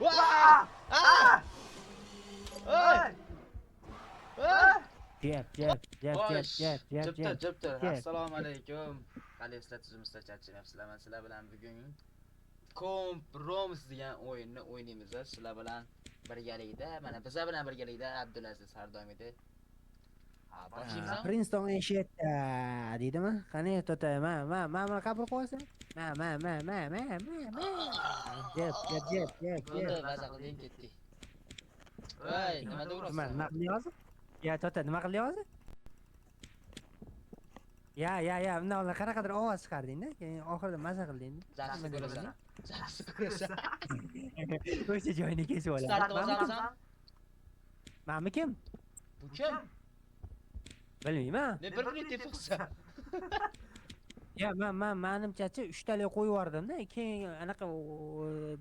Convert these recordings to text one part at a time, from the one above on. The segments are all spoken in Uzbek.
Vaa! Ah! Oy! Oy! Xo'sh, jibdi. Jep. Assalomu alaykum. Qalaysizlar, tuzimizda charchamayapsizlarmi? Sizlar bilan bugun Compromise degan o'yinni o'ynaymiz. Sizlar bilan birgalikda, mana bizlar bilan birgalikda Abdulaziz har doim edi. Ha, boshlaymiz. Princeton eshitdi deydimi? Qani tota, mana qabul qo'ysin. Ma. Jep. Bo'ldi, baza qilib ketdik. Voy, nima deyapsan? Nima qilyapsiz? Ya tota, nima qilyapsiz? Ya, bundan oldin qanaqadir ovoz chiqarding-da, keyin oxirida maza qilding. Yaxshi ko'rasan. Yaxshi ko'rasan. O'sha joyini kesib olaman. Startni bosamisan? Menmikim? Bu kim? Bilmayman. Ne bir minut tepsa. Ya, menimcha 3 talik qo'yib yubordim-da, keyin anaqa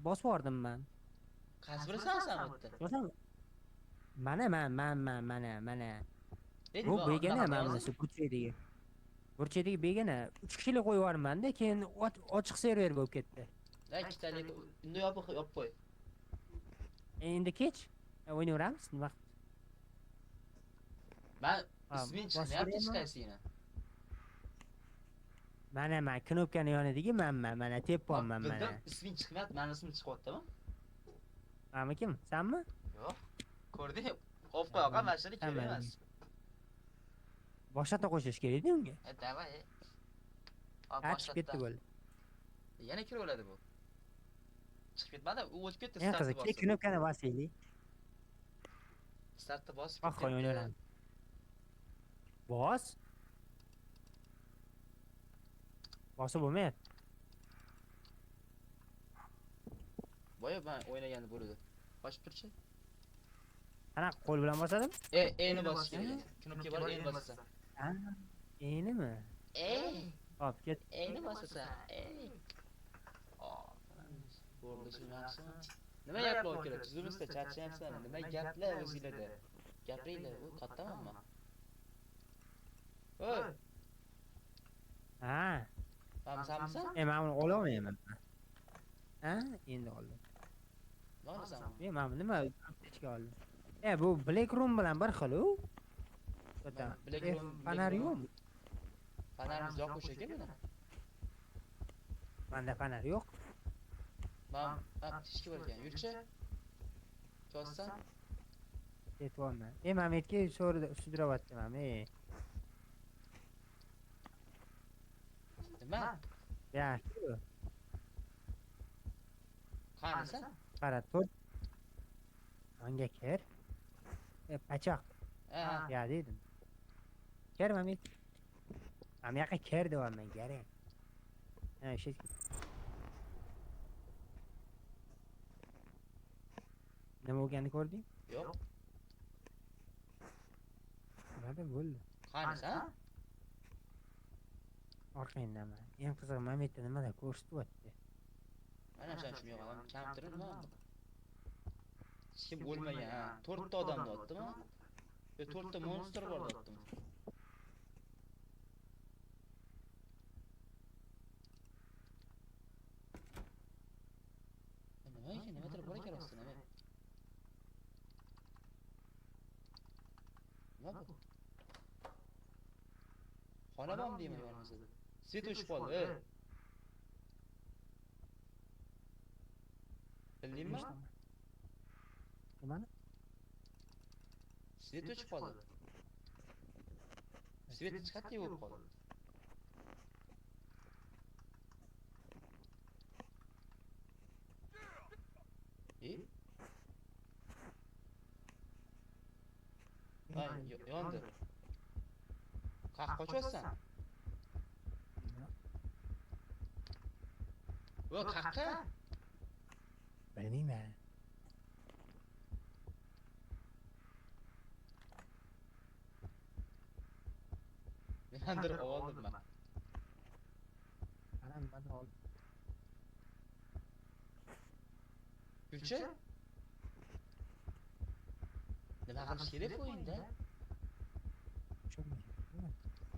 bosib yubordim men. Qaysi birisan sen o'tdi? Ko'rsanmi? Mana. Bu Endi begona mamlasi burchedagi. Burchedagi begona 3 kishilik qo'yib yuborman-da, keyin ochiq server bo'lib ketdi. ikkitalik unda yopib qo'y. Endi kech o'ynayveramiz, nima? Men isming chiqmayapti hech qaysini. Mana knopkani yonidagi mana tepyapman mana. Isming chiqmayapti, meni ismim chiqyaptimi? Menmikim? Senmi? Yo'q. Ko'rding? Qo'yib qo'yaqa, mana shuni kerak emas. Boshqatdan qo'shish kerak-da unga. Davay. Chiqib ketdi bo'ldi. Yana kiraveradi bu. Chiqib ketmadi, u o'tib ketdi. Eng qiziqli knopkani bosaylik. Startni bosib Xo'p, o'ynaveramiz. Bos. Bosib bo'lmayapti. Boya men o'ynaganda bo'ldi. Bosib turchi? Ana qo'l bilan bosadim? E'ni bosish kerak. Knopka bor, e'ni bosasan. Ha, e'nimi? Hop, ket. E'ni bosasan. Bo'ldi, shu yaxshi. Nima gaplar kerak? Tuzimizda charchayapsan. Nima gaplar o'zinglarda? Gapiringlar, u kattamanmi? Oy. Ha. Samsan? Men uni ololmayman. Ha, endi oldim. Nolasan? Men nima ichga oldim. Bu Black Room bilan bir xil-ku. To'ta. Black Room Fanar yo'qmi? Fanarimiz yo'q o'sha ekan. Menda fanar yo'q. Men tishga borgan. Yurchi. Cho'zsan? Ketvoman. Mametga sudrayapman. Nima? Yaxshi. Qanisan? Qara, tur. Anga kir. Pachoq. Ya dedim. Kir Mamet. Ham yoqqa kir deyapman, kerak. Ha, o'sha. Nima bo'lganini ko'rding? Yo'q. Nima bo'ldi? Qanisan? Orqangdaman. Eng qizig'i Mametda nimalar ko'rsatyapti. Mana sen shunga qadam kamtirinmi? Hech kim o'lmagan, ha. 4 ta odamni otdimi? 4 ta monster bor otdim. Nima ekan? Nimadir bor ekan rostdan, nima? Nima bu? Xonadon deyman yonimizda. Svet o'chib qoldi. Bildingmi? Nimani? Svet o'chib qoldi. Svet chiqadi bo'lib qoldi. Yondi. Qaqqa qo'chasan? Voy, qaqqa? Bilmayman. Nimadir oldim men. Ana nimani oldim? Yurchi? Nima qilish kerak o'yinda?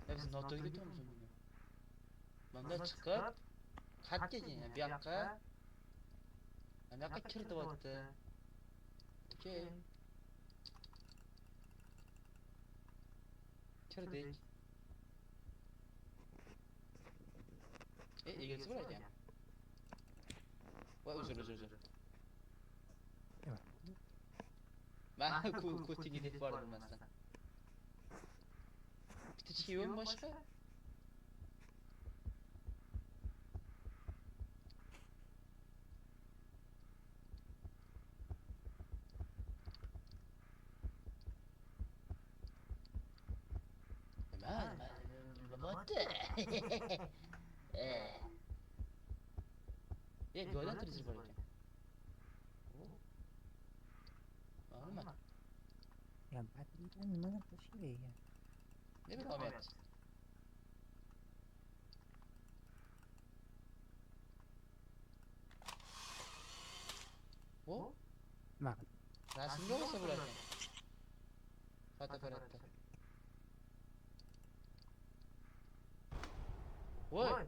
Biz noto'yga turibmiz buni. Bunda chiqib, qayerga kelgan? Bu yoqqa Anaqa kir deyapti. Okey. Kirdik. Egasi bor ekan. Voy uzr. Nima? Men ko'chingga deb bordim masdan. Bitta chivim boshqa. Nima bo'pti? Joydan turishir bor ekan. Nima? Ya batriyadan nimadir qilish kerak ekan. Ne bileyim olmayapti. Bu Nima? rasmga olsa bo'lar ekan. Fotoapparatda. Voy.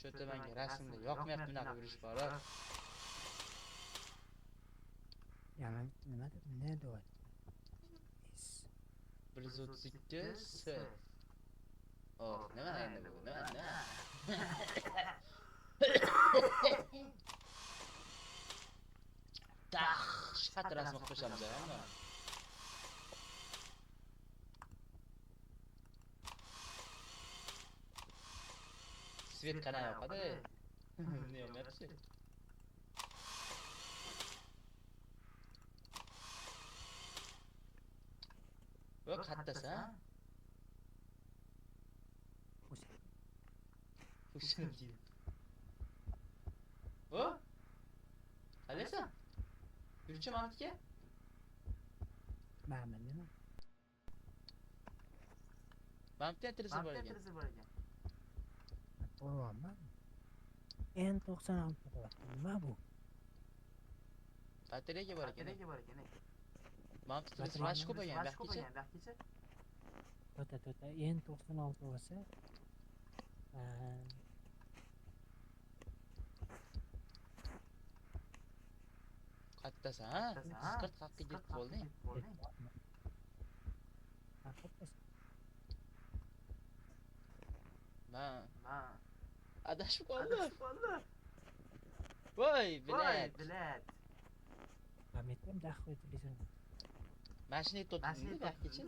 Cho'ta menga rasmda yoqmayapti bunaqa yurish bora. Ya men nima deyapti? 132 S. Oh, nima endi bu? Nima? Shat rasm qilib qo'yamiz ha. Svet qanday yoqadi? Ne yoqmayapti? Bu kattasi ha? O'sha deydi. O? Qalaysan? Yurchi Mamtga? Mana nima? Mamtga tilisi bor ekan. To'g'rimi? N96 nima bu? Batareyaga bor ekan. Mamtga tilisi flash ko'p ekan, vaqtgacha. Tota N96 bo'lsa Kattasi ha? 140 qaqqa ketib bo'ldi. Men adashib qoldim. Voy, bilat. Pametdan daxvoy televizor. Mashina yetib vaqtgacha.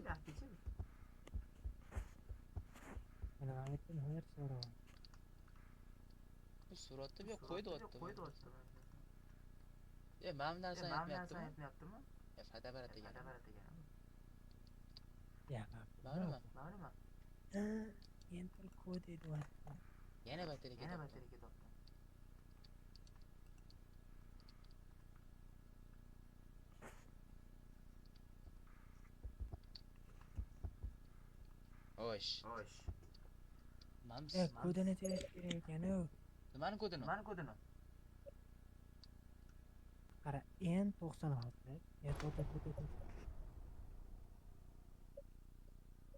Mana Pametdan hoyar so'radim. Bu suratda bir qo'ydi o'tdi. Mana bu narsani aytmayaptimi? Fotoapparat degan. Ya, Ma'lummi? Enter kod deyapti. Yana batareyaga topdim. Osh. Mams. Kodini terish kerak ekan-ku. Nimani kodini? Qara, N96. Tota.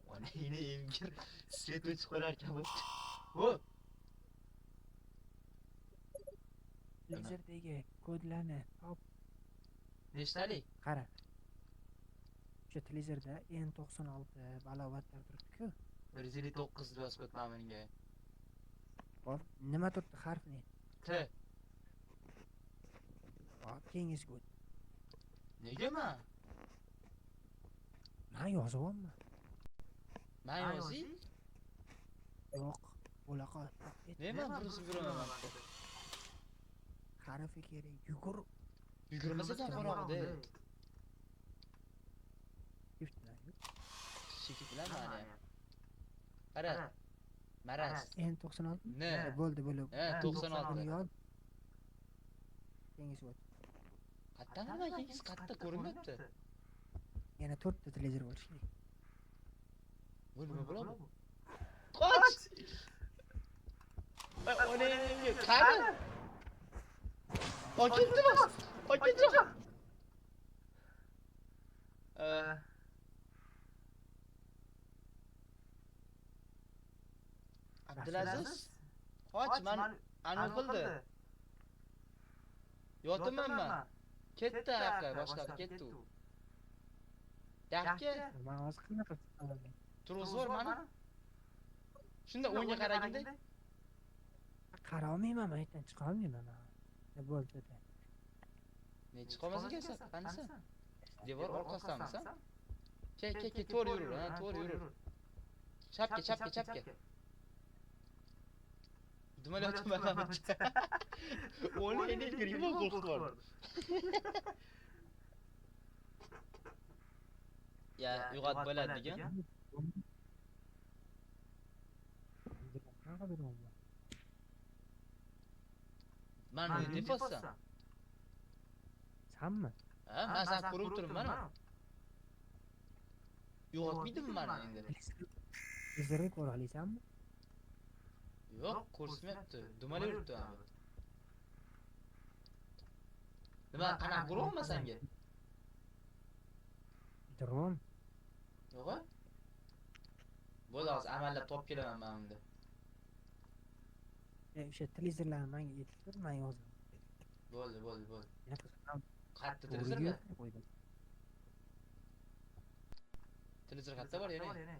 Mana yine emgir svet o'chib qolar ekan bu. O, Televizordagi kodlarni top. nechtalik? Qara. O'sha televizorda N96 balobatlar turibdi-ku. 159 deb yozib qo'yibman menga. Hop, nima turibdi harfni? T. Hop, keyingisi kod. Nega men? Men yozyapman. Men yozi? Yo'q, bo'laqa. Nima burisi yuraman? Harfi kerak. Yugur. Yugurmasa ham qorog'ida. Chekib bilan mana. Qara. Maras. N96. Ne? Bo'ldi. 96. Yod. Keyingisi kod. Qattan nima kengisi qatta ko'rinmayapti. Yana 4 ta televizor bo'lishi kerak. Bu nima bo'ladi? Qoch! O ne? Qani? Oketdimiz. Oketjon. Abdulaziz. Qoch, men anavi qildi. Yotamanman. Ketdi aqqa, boshqa ketdi u. Yaxki, Men hozir qanaqa qildim? turg'izvor meni. Shunda o'ngga qaraganda. Qara olmayman, men aytdan chiqa olmayman. Ne bo'ldi de. Ne chiqolmas ekansan, qanisa? Devor orqasidanmisan? Ke, to'g'ri yur, ha, to'g'ri yur. Chapga. Dumalayapman men. O'ni endi girib qo'rqib. Ya, uyg'ot bo'ladi degan. Qanaqa bo'lyapti? Men defosan. Sanmi? Ha, men sen ko'rib turibman. Uyg'otmaydimmi meni endi? Izrni ko'ra olasanmi? Yo'q, ko'rsatmayapti. Dumalay yuribdi ham. Nima, qanaqa guruhmi senga? Dron. Yo'q. Bo'ldi, hozir amallab topib kelaman men unda. O'sha televizorlarni menga yetib tur, men yozaman. Bo'ldi. Yana Qayerda televizormi? Televizor qayerda bor yana?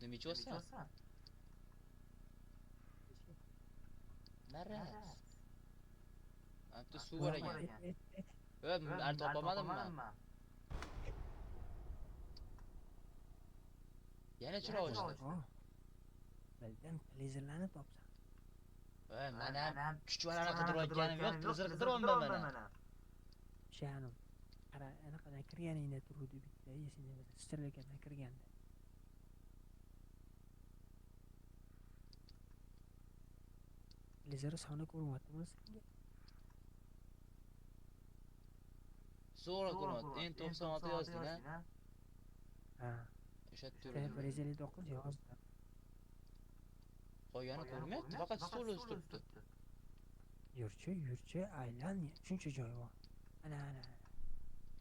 Nima ichyosan? Maras. Anta suv bor ekan. Men topolmadim men. Yana chiroq o'chdi. Bildim, televizorlarni topsam. Men ham kuchvarani qidirayotganim yo'q, televizor qidiryapman men. Shanu. Qara, anaqadan kirganingda turuvdi bitta, esingda bo'lsa, Strelkadan kirganda. Televizor soni ko'ryaptimi senga? Zo'ra ko'ryapti. Endi 96 yozding-a? Ha. O'sha 159 yozdim. Qo'ygani ko'rmayapti, faqat stol o'zi turibdi. Yurchi, aylan, shuncha joy bor. Ana.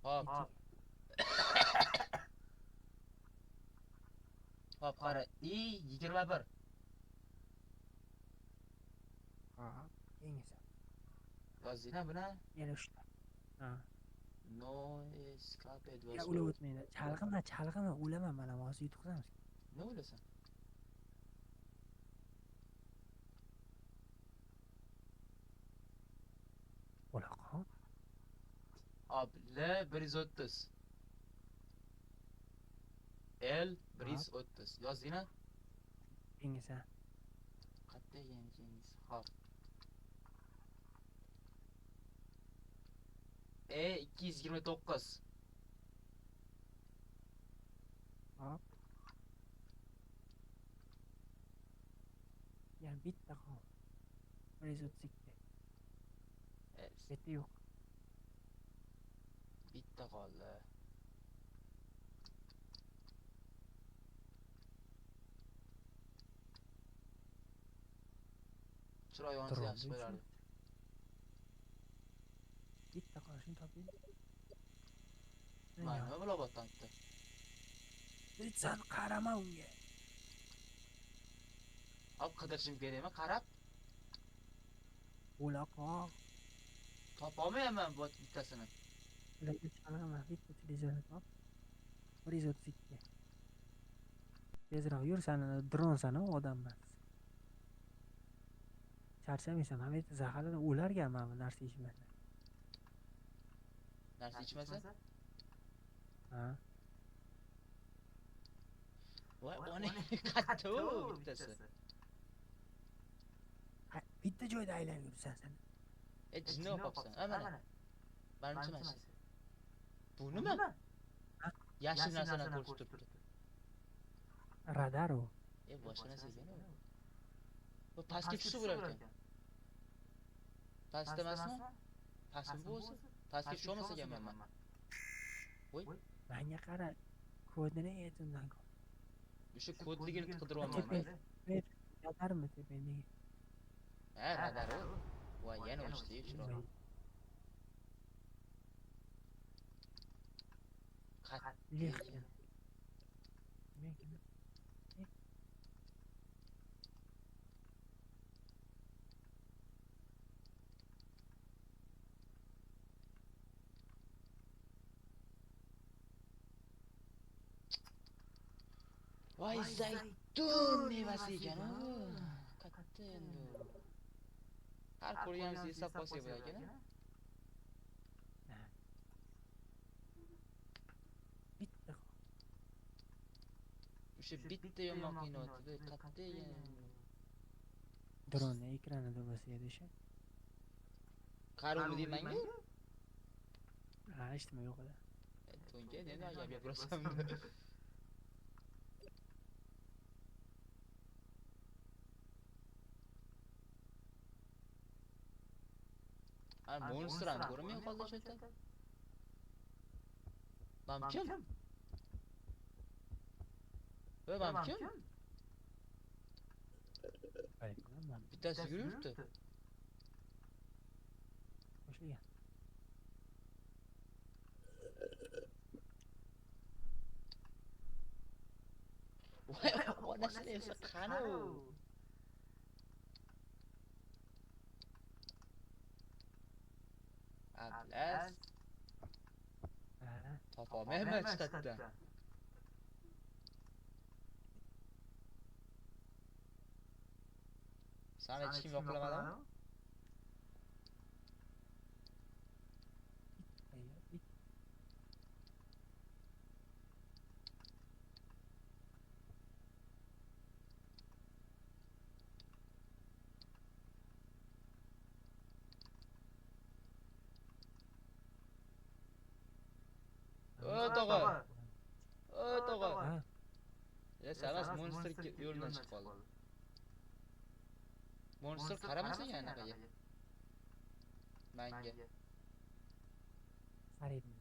Hop. Hop, qara. 21. Ha, yengisa. Yozding-a buni? Yana shunda. Ha. No escape Ya o'lib o'tmaydi. Chalg'ima, o'laman mana hozir yutqizamiz. Nima o'lasan? O'laqon. Hop, L130. L130. Yozding-a? Yengisa. Qayerda yangingiz? Hop. E229. Hop. Yani bitta qol. 132. Bitta yo'q. Bitta qoldi. Chiroy yonsa yaxshi bo'lardi. Bitta qolishini toping. Mana buloqotdan o'tdi. Sen qarama unga. Hop, qidirishim kerakmi? Qarab. O'laqon. Topolmayman bu bittasini. Ularga chalg'ima, bitta televizorni top. 132. Tezroq yur, sana dron sana, odam emas. Charchamaysan, men bitta zaharlab o'larganman bu narsa ichmasa. Narsa ichmasa? Ha. Voy, oni qattu bittasi. Bitta joyda aylanib yursan sen. Jinni o'pibsan. Mana. Birinchi mashina. Bu nima? Yashil narsani ko'rsatib turibdi. Radar u. Boshqa narsa ekan u. Bu pastga tushib bo'lar ekan. Pastda emasmi? Pastmi bu o'zi? Pastga tusholmas ekanman men. Voy. Menga qara, Kodini aytdim. O'sha kodligini qidirib Tepe. olmayman. Ver. Radarmi tepeni? Ha, radar u. Voy, yana o'chdi chiroq. Voy. Qattiq. Lekin. Voy, zaytun mevasi ekan u. Katta endi. Har ko'rganimizda eslab qolsak bo'lar ekan. Bitta. O'sha bitta yomoq inoatida katta ekan. Dronni ekranida bo'lsa edi o'sha. Qaruvmi deyman-ku? Ha, eshitma yo'q edi. To'nga nima gap gapirasan? Ana monster ham ko'rinmay qoldi shu yerda. Mamkim? Voy, mamkim? Aytma, Bittasi yuribdi. boshlaygan. Voy, onasini esa qani u? Atlas. Ha, Topolmayman shtatdan. Sana hech kim yoqlamadimi? O tog'a. O tog'a. Ha, Samas monster yo'ldan chiqib qoldi. Monster qaramasa anaqaga. Menga. qaraydim.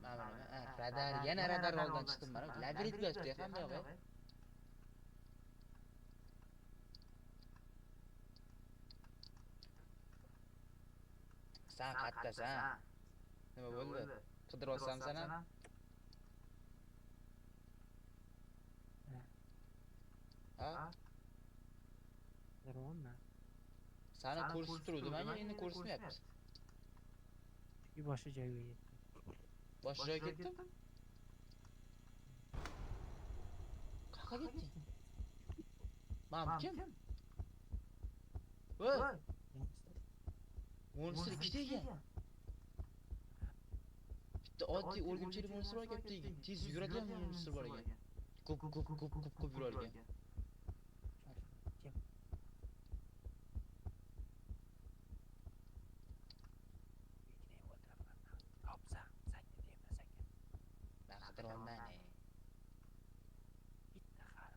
Mana radar, yana radar oldan chiqdim mana. Labirint bo'lyapti, qanday yo'q? Sen qattasan. Nima bo'ldi? Qidiryapsam sana? Ha? Qidiryapman. Seni ko'rsatib turuvdi, menga endi ko'rsatmayapti. Chunki boshqa joyga ketdim. Boshqa joyga ketdim. Qayerga ketding? Mamkim? Voy, monster ikkita ekan. Bitta oddiy o'rgimchili monster bor ekan, bitta tez yuradigan monster bor ekan. Ko'p yurar ekan. Ben qidiryapman. Bitta qarab.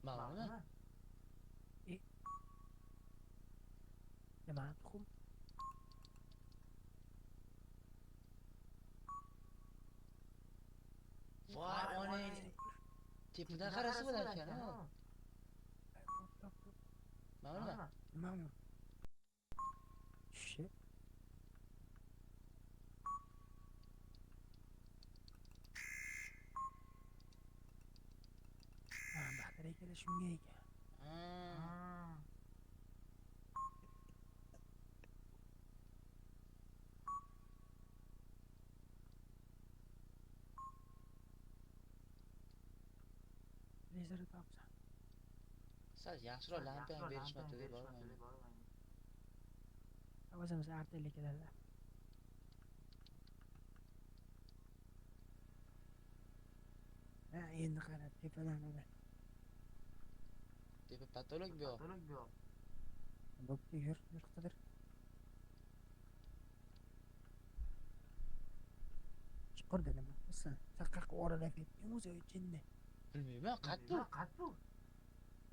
Ma'lummi? Nima tuxum? Voy, onang tepadan qarasa bo'lar ekan, ha. Ma'lummi? Nima? Shit. Batareykalar shunga ekan. Ha. Lezerni topsam. Sal yaxshiroq lampa ham berishmabdi deb borman. O'zimiz artelikalarda. Ha, endi qara tepadan ora. Tepa patolog bu. Bo'pti, yur qidir. Chiqirdi nima qilsin? Saqqa oralab ketding o'zi jinni. Bilmayman, qattu.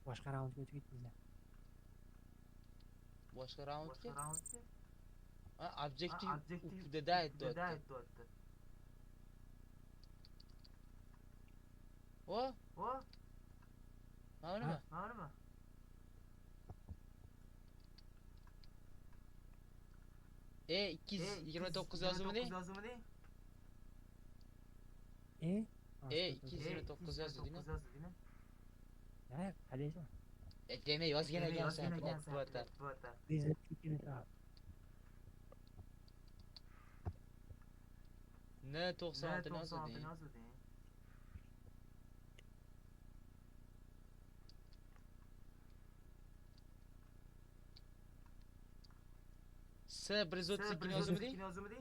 Boshqa raundga o'tib ketdinglar. Boshqa raundga? raundga Ha, objektiv objektiv ufqida aytyapti. aytyapti. O, O, mana nima? mana nima? E 229 yozuvdi. yozuvdi. E? E 229 yozuvdi. yozuvdi. Ha, qaraysan. Demak yozgan ekansan, Pivota. Bizga tikini tap. Ne 96 yozuvdi. yozuvdi. S 132 yozuvdi. yozuvdi.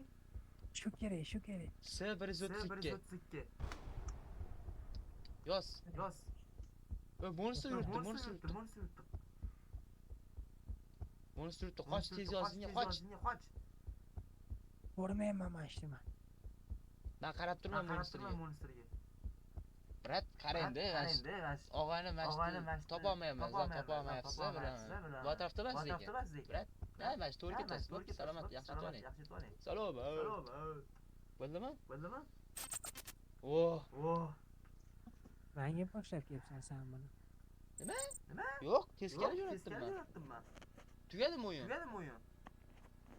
Shu kerak, shu kerak. S 132. 132. Yoz. Yoz. Monster yurtdi, Monster monster yurtdi, yurtdi. monster yurtdi. Monster yurtdi. Qoch tez yozding, qoch. Qoch. Ko'rmayman mana shuni. Ben qarab turman monsterga. monsterga. Brat, qarang-da. Og'ani mashti topolmayapmiz, topolmayapsiz bilaman. Bu atrofdamas lekin. Brat, nima, to'g'ri ketasiz. Salomat, yaxshi to'ning. Salom. Bo'ldimi? Bo'ldimi? Oh, Oh, Menga boshlab kelibsan sen buni. nima? yo'q, teskari jo'natdim men. man. Tugadimi o'yin? Tugadimi o'yin?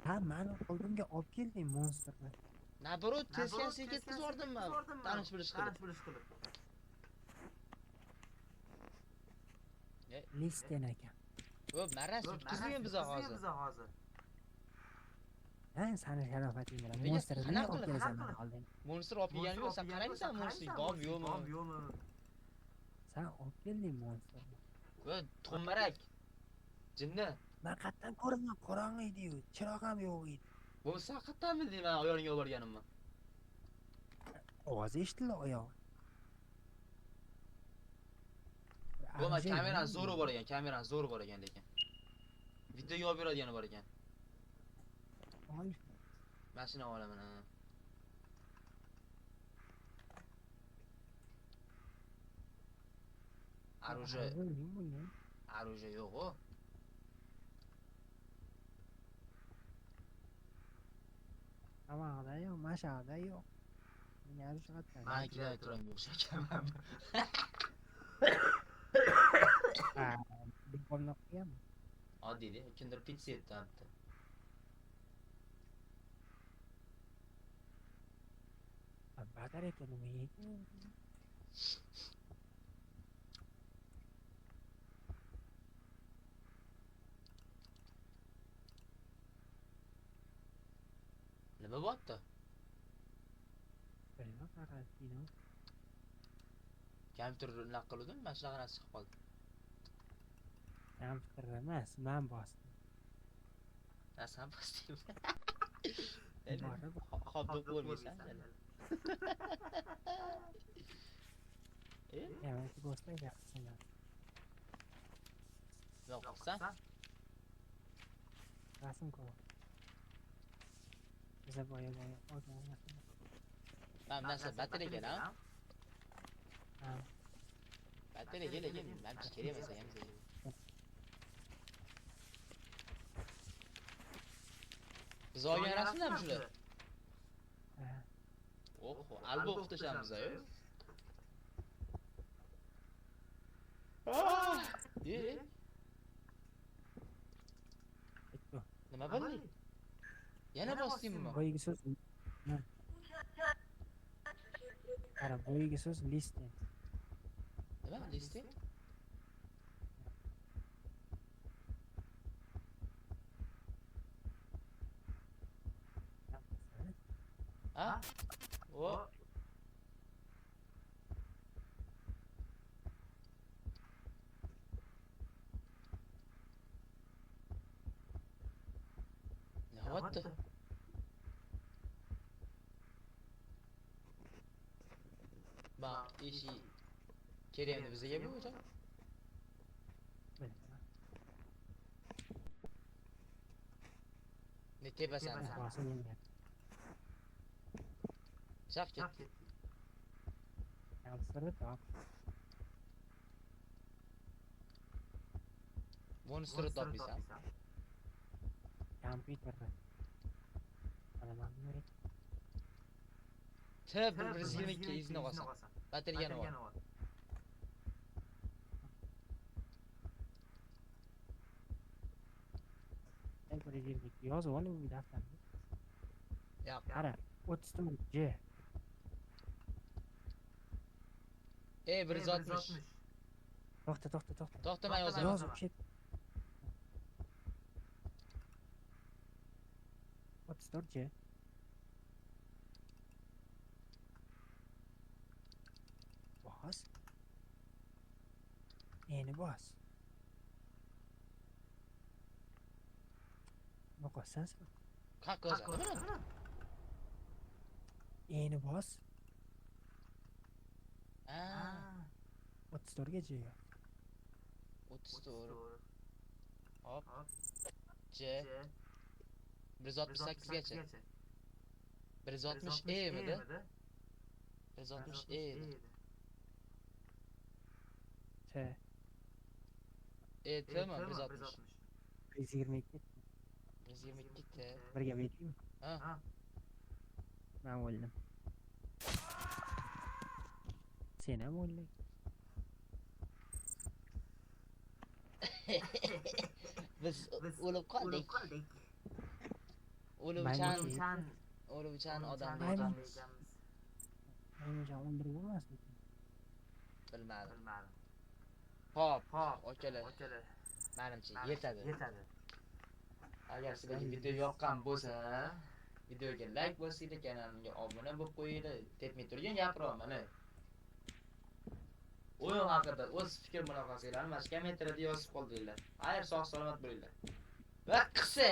Ha, meni qo'limga olib kelding monsterni. Nabrot teskari ketkizib yubordim men. Tanish bilish qilib. Listen ekan. Yo'q, maras tutkizgan biz hozir. Ha, seni sharofating bilan Nega monsterni qanaqa olib qilib, kelasan qanaqa meni olding. Monster olib kelganim yo'q, sen qaraymisan monster bor yo'qmi? Sen olib kelding monsterni. Voy, to'marak. Jinni. Men qayerdan ko'raman? Qorong'i edi-yu, chiroq ham yo'q edi. Bu sen qayerdan bilding men oyog'ingga borganimni? Ovozi eshitildi oyog'i. Bu men kamerani zo'ri bor ekan, kamerani zo'ri bor ekan lekin. Video olib beradigan bor ekan. Ol. Mashina olaman ha. Оружие yo'q-ku. Tamog'ida yo'q, mashaqada yo'q. Menga arishqatdan. Manikilar turanga o'xshagan. Ha, diplomni qo'yganmi? Oddiy-da, kimdir pizza yetdi. Batareyka nima yeydi? Nima bo'pti? Bilmam, faqat kino. Kompyuter naq qildim, mana shunaqa narsa chiqib qoldi. Kompyuter emas, men bosdim. Sen bosding. Borib, Hobbi bo'lmaysan. yana bosmaydi qismlar. Yo'q, qilsan. Rasm ko'r. Biza boya olgan. Ben nasıl bataryaya ha? Ha, Bataryaya lekin ben kerak emas ham. Biz olgan rasmlarmi shular? ha. Oh, albo o'qitishamiz ayo. Ye. Bitti. Nima bo'ldi? Yana bosdingmi? Boyagi so'z. Qara, boyagi so'z listing. Nima listing? Ha? O. Ne yaptı? Bak işi Kerem'de bize yapıyor hocam. Ne tepe sen? Şaf git. Yansırı da. Monster'ı toplaysan. Kompyuterda. Mana mana T 122 izni qolsin. Batareyani ol. bir yillik yozib oling bu daftarga. Yo'q. Qara, 30 J. 160. To'xta. To'xtamay yozaman. Yozib ket. 34 J. Bos. Endi bos. Boqasan sen. Qaq yozadi. Endi bos. Ha, 34 ga J. 34. Hop. C 168 gacha. 160 midi? 160 edi. T. Tmi 160. 122. 122 T. Birga beraymi? Ha. Men o'ldim. Sen ham o'lding. Biz o'lib qoldik. O'luvchan odam ekanmiz. Menimcha o'ldirib bo'lmasdi. Bilmadim. Hop, okalar. Menimcha yetadi. Agar sizlarga video yoqqan bo'lsa, videoga like bosinglar, kanalimga obuna bo'lib qo'yinglar. Tetmay turgan gapiryapman. O'yin haqida o'z fikr mulohazalaringizni mana shu kommentariyada yozib qoldiringlar. Xayr, sog' salomat bo'linglar. Va qisa